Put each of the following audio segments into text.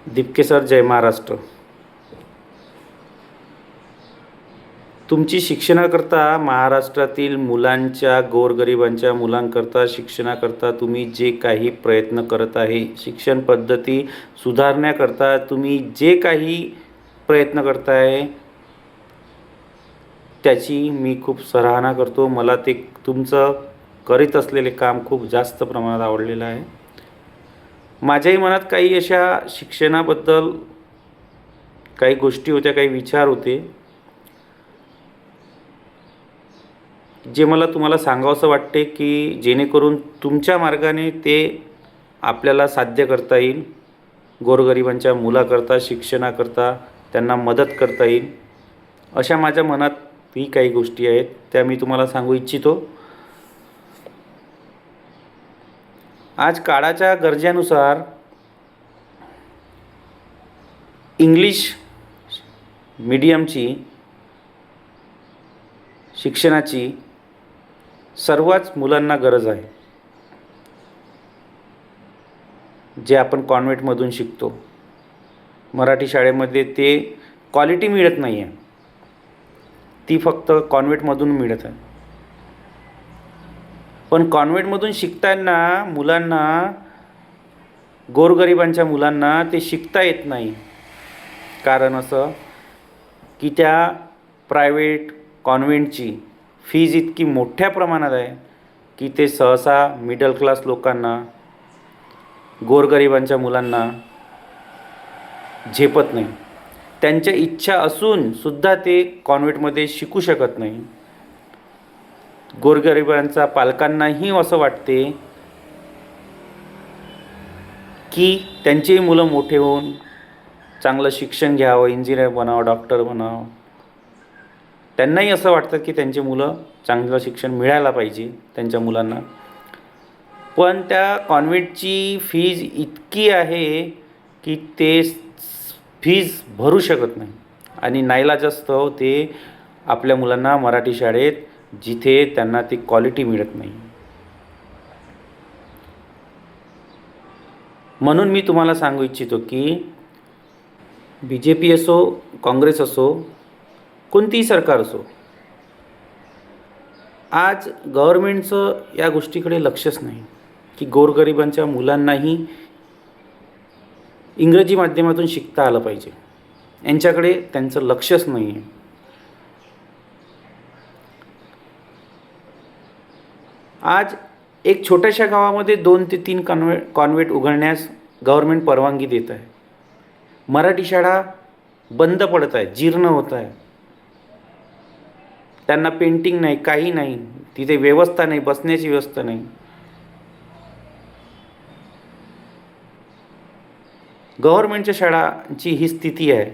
Dipke sir, जय महाराष्ट्र. तुमची शिक्षणाकरता महाराष्ट्रातील मुलांच्या, गोरगरिबांच्या मुलांकरता शिक्षणाकरता तुम्ही जे काही प्रयत्न करत आहे, शिक्षण पद्धती सुधारण्याकरता तुम्ही जे काही प्रयत्न करताय त्याची मी खूप सराहना करतो. मला ते तुमचं करीत असलेले काम खूप जास्त प्रमाणात आवडलेलं आहे. माझ्याही मनात काही अशा शिक्षणाबद्दल काही गोष्टी होत्या, काही विचार होते, जे मला तुम्हाला सांगावंसं वाटते की जेणेकरून तुमच्या मार्गाने ते आपल्याला साध्य करता येईल. गोरगरिबांच्या मुलाकरता, शिक्षणाकरता त्यांना मदत करता येईल, अशा माझ्या मनातही काही गोष्टी आहेत, त्या मी तुम्हाला सांगू इच्छितो. आज काळाच्या गरजेनुसार इंग्लिश मीडियमची शिक्षणाची सर्वच मुलांना गरज आहे. जे आपण कॉन्व्हेंटमधून शिकतो, मराठी शाळेमध्ये ते क्वालिटी मिळत नाही आहे, ती फक्त कॉन्व्हेंटमधून मिळत आहे. पण कॉन्व्हेंटमधून शिकताना मुलांना, गोरगरिबांच्या मुलांना ते शिकता येत नाही. कारण असं की त्या प्रायव्हेट कॉन्व्हेंटची फीज इतकी मोठ्या प्रमाणात आहे की ते सहसा मिडल क्लास लोकांना, गोरगरिबांच्या मुलांना झेपत नाही. त्यांच्या इच्छा असून सुद्धा ते कॉन्व्हेंटमध्ये शिकू शकत नाही. गोरगरिबांच्या पालकांनाही असं वाटते की त्यांचीही मुलं मोठे होऊन चांगलं शिक्षण घ्यावं, इंजिनियर बनावं, डॉक्टर बनावं. त्यांनाही असं वाटतं की त्यांची मुलं चांगलं शिक्षण मिळायला पाहिजे त्यांच्या मुलांना. पण त्या कॉन्व्हेंटची फीज इतकी आहे की ते फीज भरू शकत नाही आणि नाईलाजास्तव ते आपल्या मुलांना मराठी शाळेत, जिथे त्यांना ती क्वालिटी मिळत नाही. म्हणून मी तुम्हाला सांगू इच्छितो की BJP असो, काँग्रेस असो, कोणतीही सरकार असो, आज गव्हर्मेंटचं या गोष्टीकडे लक्षच नाही की गोरगरिबांच्या मुलांनाही इंग्रजी माध्यमातून शिकता आलं पाहिजे. यांच्याकडे त्यांचं लक्षच नाही आहे. आज एक छोट्याशा गावामध्ये 2 ते 3 कॉन्व्हेंट उघडण्यास गव्हर्मेंट परवानगी देत आहे. मराठी शाळा बंद पडत आहे, जीर्ण होत आहे. त्यांना पेंटिंग नाही, काही नाही, तिथे व्यवस्था नाही, बसण्याची व्यवस्था नाही. गव्हर्मेंटच्या शाळांची ही स्थिती आहे.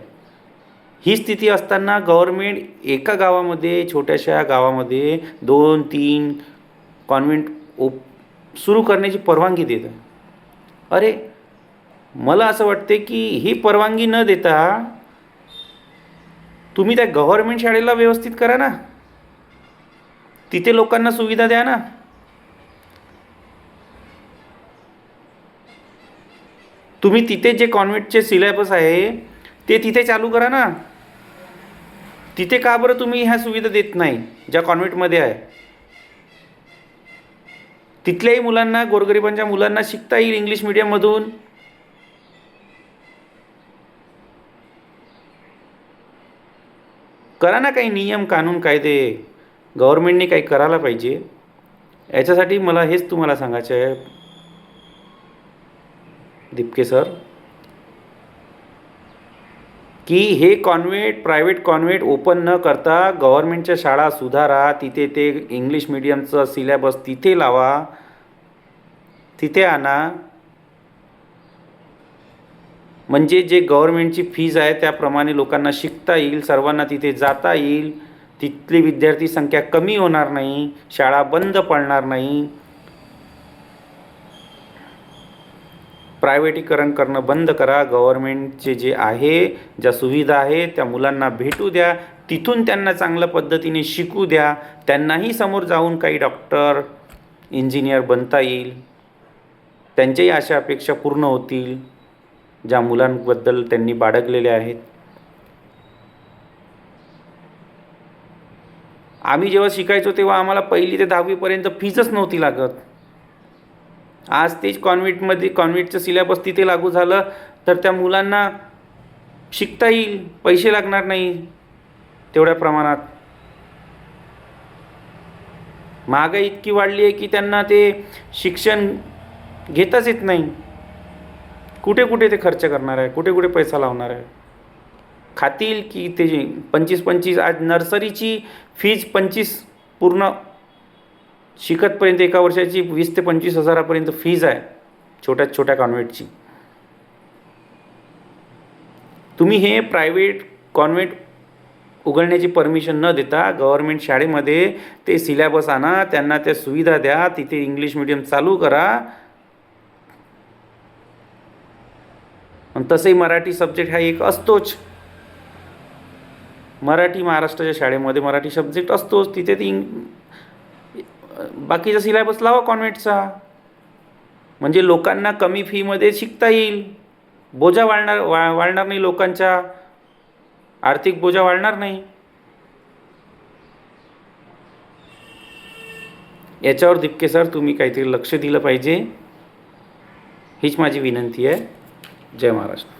ही स्थिती असताना गव्हर्मेंट एका गावामध्ये, छोट्याशा गावामध्ये 2-3 कॉन्व्हेंट सुरू करण्याची परवानगी देत आहे. अरे, मला असं वाटते की ही परवानगी न देता तुम्ही त्या गव्हर्मेंट शाळेला व्यवस्थित करा ना, तिथे लोकांना सुविधा द्या ना. तुम्ही तिथे जे कॉन्व्हेंटचे सिलेबस आहे ते तिथे चालू करा ना. तिथे का बरं तुम्ही ह्या सुविधा देत नाही ज्या कॉन्व्हेंटमध्ये आहे? तिथल्याही मुलांना, गोरगरिबांच्या मुलांना शिकता येईल इंग्लिश मीडियममधून. करा ना काही नियम, कानून, कायदे. गव्हर्मेंटने काही करायला पाहिजे. याच्यासाठी मला हेच तुम्हाला सांगायचं आहे दिपके सर, की हे कॉन्व्हेंट, प्रायव्हेट कॉन्व्हेंट ओपन न करता गव्हर्मेंटच्या शाळा सुधारा. तिथे ते इंग्लिश मीडियमचं सिलेबस तिथे लावा, तिथे आणा. म्हणजे जे गव्हर्मेंटची फीज आहे त्याप्रमाणे लोकांना शिकता येईल, सर्वांना तिथे जाता येईल, तिथली विद्यार्थी संख्या कमी होणार नाही, शाळा बंद पडणार नाही. प्रायव्हेटीकरण करणं बंद करा. गव्हर्मेंटचे जे आहे, ज्या सुविधा आहे त्या मुलांना भेटू द्या. तिथून त्यांना चांगल्या पद्धतीने शिकू द्या. त्यांनाही समोर जाऊन काही डॉक्टर, इंजिनियर बनता येईल. त्यांच्याही आशा अपेक्षा पूर्ण होतील. ज्या मुलांबद्दल त्यांनी बाळगलेले आहेत. आम्ही जेव्हा शिकायचो तेव्हा आम्हाला 1ली ते 10वीपर्यंत फीजच नव्हती लागत. आज तेच कॉन्व्हेंटचं सिलेबस तिथे लागू झालं तर त्या मुलांना शिकता येईल, पैसे लागणार नाही तेवढ्या प्रमाणात. महागाई इतकी वाढली आहे की त्यांना ते शिक्षण घेताच येत नाही. कुठे कुठे ते खर्च करणार आहे, कुठे कुठे पैसा लावणार आहे. खातील की ते 25 आज नर्सरीची फीज 25 पूर्ण शिकतपर्यंत एका वर्षाची 20 ते 25 हजारापर्यंत फीज आहे छोट्यात छोट्या कॉन्व्हेंटची. तुम्ही हे प्रायव्हेट कॉन्व्हेंट उघडण्याची परमिशन न देता गव्हर्मेंट शाळेमध्ये ते सिलेबस आणा, त्यांना त्या सुविधा द्या, तिथे इंग्लिश मीडियम चालू करा. आणि तसंही मराठी सब्जेक्ट हा एक असतोच. मराठी महाराष्ट्राच्या शाळेमध्ये मराठी सब्जेक्ट असतोच. तिथे ती बाकीचा सिलेबस लावा कॉन्व्हेंटचा, म्हणजे लोकांना कमी फीमध्ये शिकता येईल. बोजा वाढणार नाही, लोकांच्या आर्थिक बोजा वाढणार नाही. याच्यावर दिपके सर तुम्ही काहीतरी लक्ष दिलं पाहिजे, हीच माझी विनंती आहे. जय महाराष्ट्र.